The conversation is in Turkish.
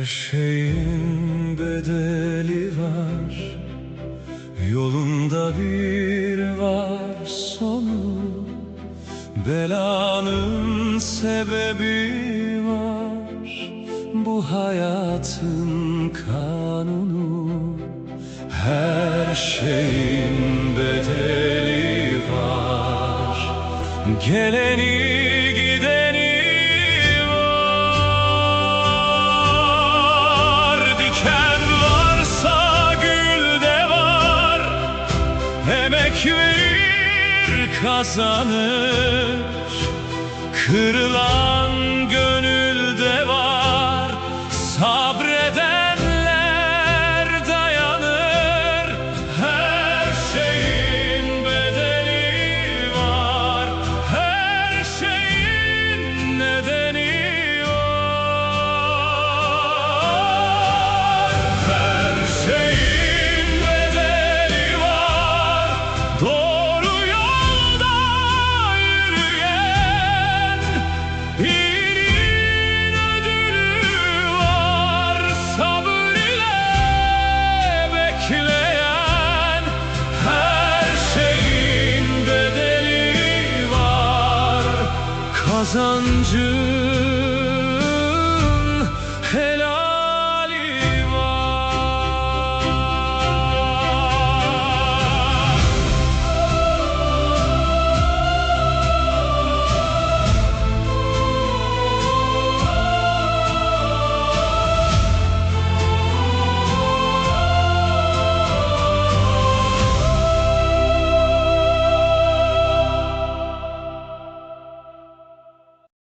şeyin bedeli var, yolunda bir var sonu. Belanın sebebi var, bu hayatın kanunu. Her şeyin bedeli var, geleni gideni var. Diken varsa gül de var, emek verir kazanır. Kırılan gönülde var, sabredenler dayanır. Her şeyin bedeli var, her şeyin nedeni var. Her şeyin bedeli var, doğru yolda yürüyen. İyiliğin ödülü var, sabır ile bekleyen. Her şeyin bedeli var, kazancı